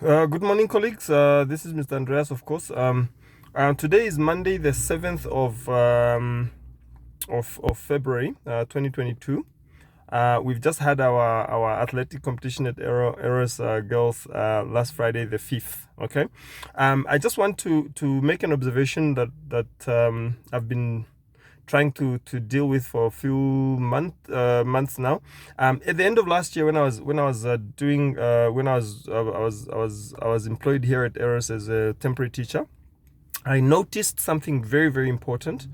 Good morning, colleagues. This is Mr. Andreas, of course. Today is Monday, the 7th of February, 2022. We've just had our athletic competition at Eros Girls last Friday, the 5th. Okay. I just want to make an observation that I've been trying to deal with for a few months now. At the end of last year, when I was doing when I was employed here at Eros as a temporary teacher, I noticed something very important,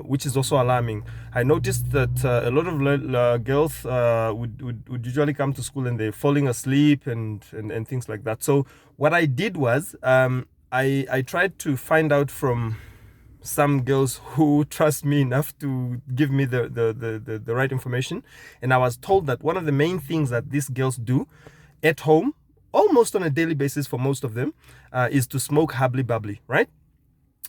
which is also alarming. I noticed that a lot of girls would usually come to school and they're falling asleep and things like that. So what I did was I tried to find out from some girls who trust me enough to give me the right information. And I was told that one of the main things that these girls do at home, almost on a daily basis for most of them, is to smoke Bubbly, right?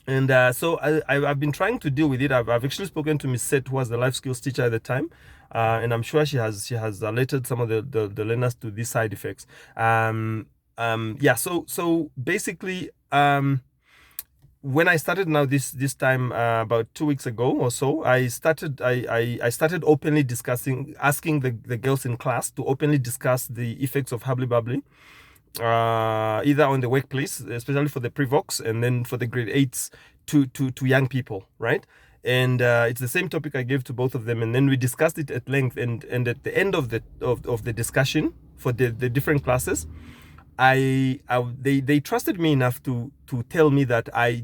And so I've been trying to deal with it. I've actually spoken to Miss Set, who was the life skills teacher at the time, and I'm sure she has alerted some of the learners to these side effects. Yeah. So basically, when I started now this time about 2 weeks ago or so, I started openly asking the girls in class to openly discuss the effects of Bubbly, either on the workplace, especially for the Prevox, and then for the grade 8s to young people, right? And it's the same topic I gave to both of them, and then we discussed it at length. And at the end of the discussion for the different classes, they trusted me enough to tell me that I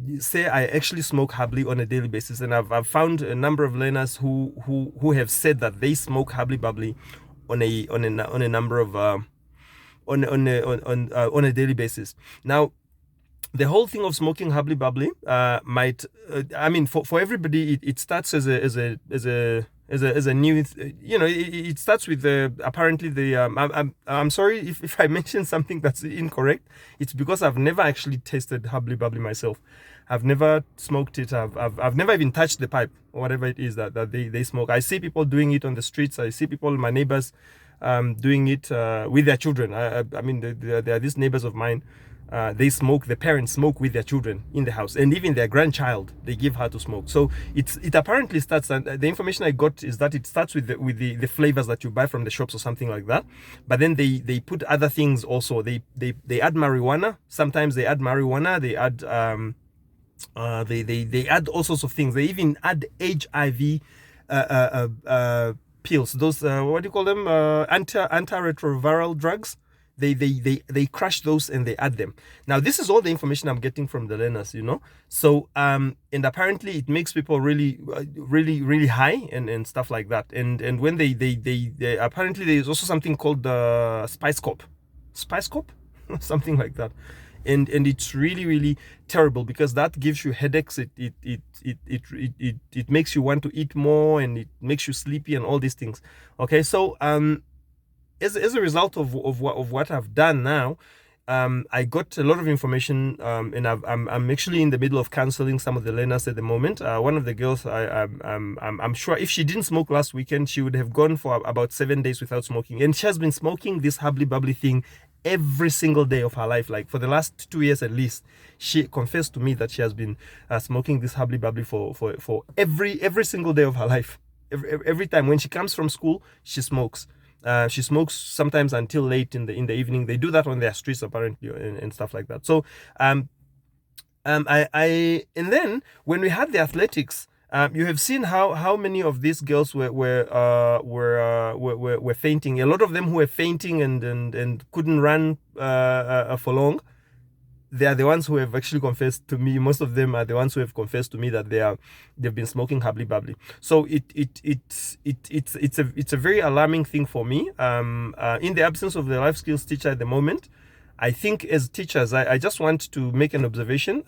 actually smoke Bubbly on a daily basis, and I've found a number of learners who have said that they smoke Bubbly on a number of on a daily basis. Now, the whole thing of smoking Bubbly might I mean, for everybody, it starts as a new, it starts with apparently I'm sorry if I mention something that's incorrect. It's because I've never actually tasted Bubbly myself. I've never smoked it. I've never even touched the pipe or whatever it is that they smoke. I see people doing it on the streets. I see people, my neighbors, doing it with their children. I mean, there are these neighbors of mine. The parents smoke with their children in the house, and even their grandchild, they give her to smoke. So it apparently starts, and the information I got is that it starts with the flavors that you buy from the shops or something like that. But then they put other things also. They add marijuana. Sometimes they add marijuana. They add they add all sorts of things. They even add HIV pills. Those what do you call them? Antiretroviral drugs. They crush those and they add them. Now, this is all the information I'm getting from the learners, So and apparently it makes people really high and stuff like that. And when they apparently there's also something called the spice cop, something like that. And it's really terrible, because that gives you headaches. It makes you want to eat more, and it makes you sleepy and all these things. Okay, so as a result of what I've done now, I got a lot of information, and I'm actually in the middle of counseling some of the learners at the moment. One of the girls, I'm sure if she didn't smoke last weekend, she would have gone for about 7 days without smoking, and she has been smoking this Bubbly thing every single day of her life, like for the last 2 years at least. She confessed to me that she has been smoking this Bubbly for every single day of her life. Every time when she comes from school, she smokes. She smokes sometimes until late in the evening. They do that on their streets apparently, and stuff like that. So and then when we had the athletics, you have seen how many of these girls were fainting. A lot of them who were fainting and couldn't run for long. They are the ones who have actually confessed to me. Most of them are the ones who have confessed to me that they've been smoking Bubbly. So it's a very alarming thing for me. In the absence of the life skills teacher at the moment, I think as teachers, I just want to make an observation.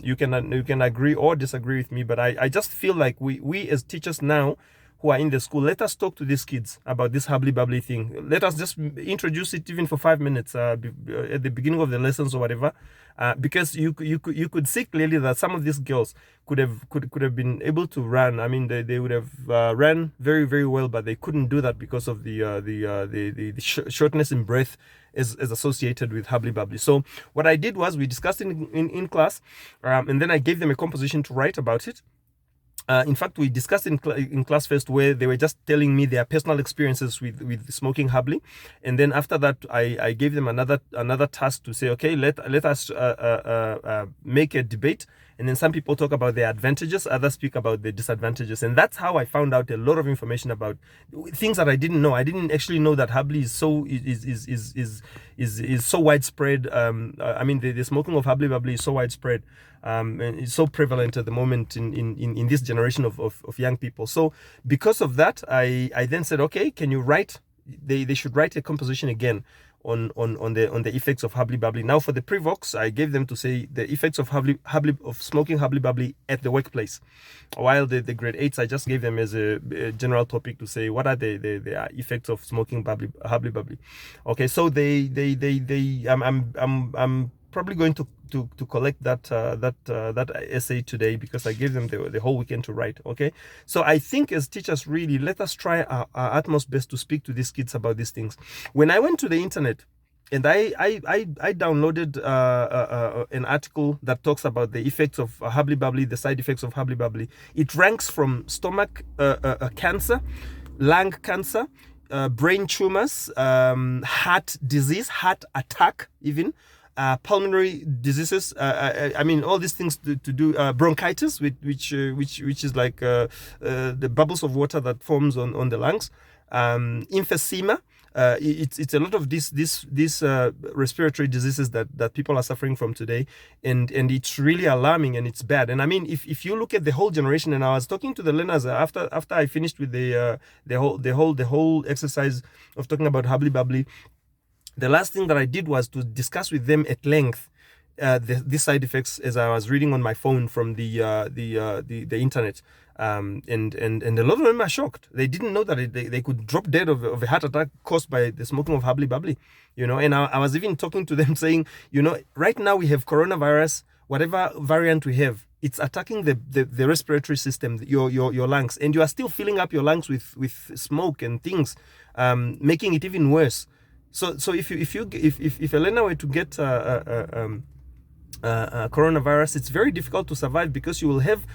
You can agree or disagree with me, but I just feel like we as teachers now, who are in the school, let us talk to these kids about this hubbly bubbly thing. Let us just introduce it even for 5 minutes at the beginning of the lessons or whatever, because you could see clearly that some of these girls could have been able to run. I mean, they would have ran very, very well, but they couldn't do that because of the shortness in breath is associated with hubbly bubbly. So what I did was we discussed in class, and then I gave them a composition to write about it. In fact, we discussed in class first, where they were just telling me their personal experiences with smoking hubbly, and then after that, I gave them another task to say, okay, let us make a debate, and then some people talk about the advantages, others speak about the disadvantages, and that's how I found out a lot of information about things that I didn't know. I didn't actually know that hubbly is so widespread. I mean, the smoking of hubbly bubbly is so widespread. And it's so prevalent at the moment in this generation of young people. So because of that, I then said, okay, can you write? They should write a composition again on the effects of hubbly bubbly. Now for the Prevox, I gave them to say the effects of smoking hubbly bubbly at the workplace. While the grade 8s, I just gave them as a general topic to say what are the effects of smoking hubbly bubbly. Okay, so I'm probably going to collect that essay today, because I gave them the whole weekend to write. Okay, so I think as teachers, really let us try our utmost best to speak to these kids about these things. When I went to the internet and I downloaded an article that talks about the effects of hubbly bubbly, the side effects of hubbly bubbly, it ranks from stomach cancer, lung cancer, brain tumors, heart disease, heart attack, even pulmonary diseases. I mean, all these things to do bronchitis, which is like the bubbles of water that forms on the lungs. Emphysema. It's a lot of these respiratory diseases that people are suffering from today, and it's really alarming and it's bad. And I mean, if you look at the whole generation, and I was talking to the learners after I finished with the whole exercise of talking about hubbly bubbly, the last thing that I did was to discuss with them at length these side effects as I was reading on my phone from the internet. And a lot of them are shocked. They didn't know that they could drop dead of a heart attack caused by the smoking of hubbly bubbly. And I was even talking to them saying, right now we have coronavirus, whatever variant we have, it's attacking the respiratory system, your lungs, and you are still filling up your lungs with smoke and things, making it even worse. So if a learner were to get coronavirus, it's very difficult to survive, because you will have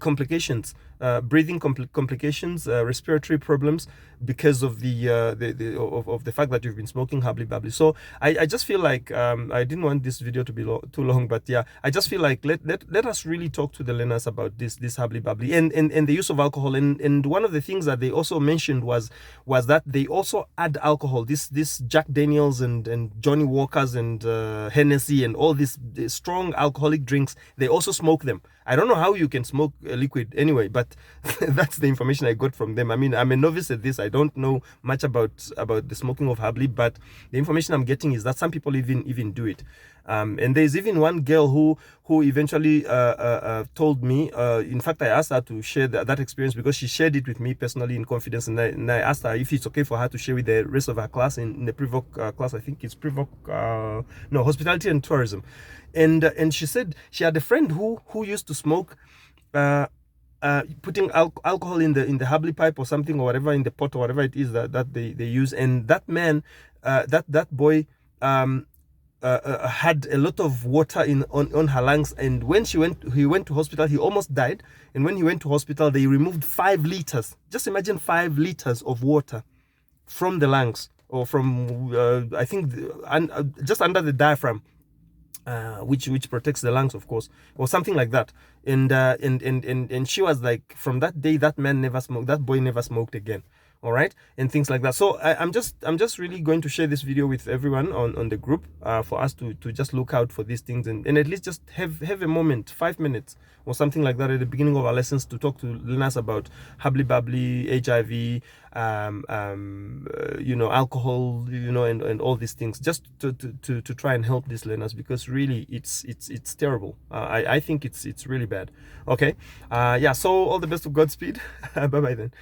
complications, breathing complications, respiratory problems, because of the fact that you've been smoking hubbly bubbly. So I just feel like I didn't want this video to be too long, but yeah, I just feel like let us really talk to the learners about this hubbly bubbly and the use of alcohol. And one of the things that they also mentioned was that they also add alcohol, this Jack Daniels and Johnny Walkers and Hennessy and all these strong alcoholic drinks. They also smoke them. I don't know how you can smoke a liquid anyway, but that's the information I got from them. I mean, I'm a novice at this. I don't know much about the smoking of hubbly, but the information I'm getting is that some people even do it. And there's even one girl who eventually told me, in fact, I asked her to share that experience, because she shared it with me personally in confidence, and I asked her if it's okay for her to share with the rest of her class in the Prevoc class. I think it's Prevoc, no, hospitality and tourism. And she said she had a friend who used to smoke, putting alcohol in the hubbly pipe or something, or whatever, in the pot or whatever it is that they use. And that man, that boy, had a lot of water on her lungs, and when he went to hospital, he almost died. And when he went to hospital, they removed 5 liters. Just imagine 5 liters of water from the lungs, or from I think just under the diaphragm, which protects the lungs, of course, or something like that. And she was like, from that day, that man never smoked, that boy never smoked again. All right, and things like that. So I'm just really going to share this video with everyone on the group, for us to just look out for these things, and at least just have a moment, 5 minutes or something like that, at the beginning of our lessons, to talk to learners about hubbly bubbly, HIV, alcohol, and all these things, just to try and help these learners, because really it's terrible. I think it's really bad. Okay, yeah. So all the best of Godspeed. Bye bye then.